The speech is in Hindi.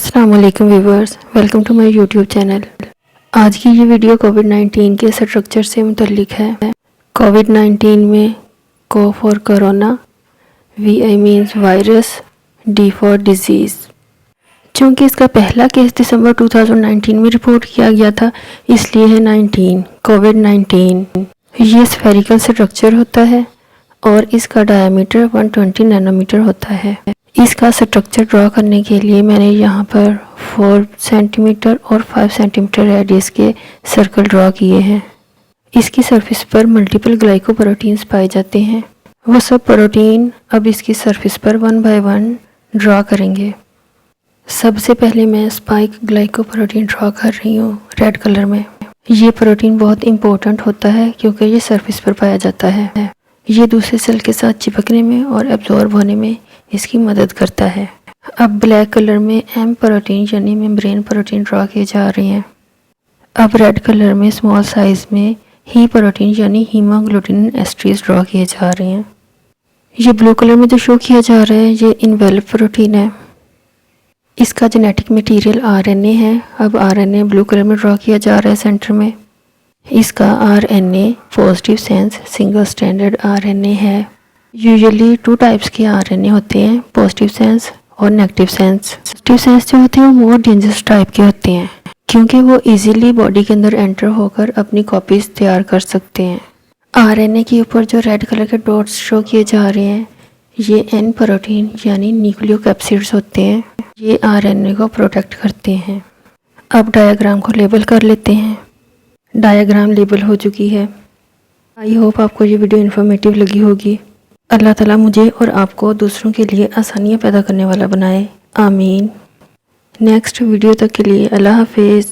अस्सलाम वालेकुम viewers, welcome to my YouTube channel. आज की ये वीडियो कोविड-19 के स्ट्रक्चर से मुतल्लिक है। कोविड-19 में CO for corona, VI means virus, D for disease. चूँकि इसका पहला केस दिसंबर 2019 में रिपोर्ट किया गया था, इसलिए है 19 कोविड-19। ये स्फेरिकल स्ट्रक्चर होता है और इसका डायमीटर 120 नैनोमीटर होता है। इसका स्ट्रक्चर ड्रॉ करने के लिए मैंने यहाँ पर 4 सेंटीमीटर और 5 सेंटीमीटर रेडियस के सर्कल ड्रॉ किए हैं। इसकी सरफेस पर मल्टीपल ग्लाइकोप्रोटीन्स पाए जाते हैं। वो सब प्रोटीन अब इसकी सरफेस पर 1 बाय 1 ड्रॉ करेंगे। सबसे पहले मैं स्पाइक ग्लाइकोप्रोटीन ड्रॉ कर रही हूँ रेड कलर में। ये प्रोटीन बहुत इम्पोर्टेंट होता है क्योंकि ये सरफेस पर पाया जाता है। ये दूसरे सेल के साथ चिपकने में और एब्जॉर्ब होने में इसकी मदद करता है। अब ब्लैक कलर में एम प्रोटीन यानी मेम्ब्रेन प्रोटीन ड्रॉ किए जा रहे हैं। अब रेड कलर में स्मॉल साइज में ही प्रोटीन यानी हीमोग्लोबिन एस्ट्रीज ड्रॉ किए जा रहे हैं। ये ब्लू कलर में जो शो किया जा रहा है ये इन्वेल्प प्रोटीन है। इसका जेनेटिक मटेरियल आरएनए है। अब आरएनए ब्लू कलर में ड्रॉ किया जा रहा है सेंटर में। इसका RNA positive sense single stranded RNA है। यूजुअली 2 टाइप्स के आरएनए होते हैं, पॉजिटिव सेंस और नेगेटिव सेंस। पॉजिटिव सेंस जो होते हैं वो मोर डेंजरस टाइप के होते हैं क्योंकि वो इजीली बॉडी के अंदर एंटर होकर अपनी कॉपीज तैयार कर सकते हैं। आरएनए के ऊपर जो रेड कलर के डॉट्स शो किए जा रहे हैं ये एन प्रोटीन यानी न्यूक्लियोकैप्सिड्स होते हैं। ये आरएनए को प्रोटेक्ट करते हैं। अब डायग्राम को लेबल कर लेते हैं। डायग्राम लेबल हो चुकी है। आई होप आपको ये वीडियो इन्फॉर्मेटिव लगी होगी। अल्लाह ताला मुझे और आपको दूसरों के लिए आसानियाँ पैदा करने वाला बनाए, आमीन। नेक्स्ट वीडियो तक के लिए अल्लाह हाफिज़।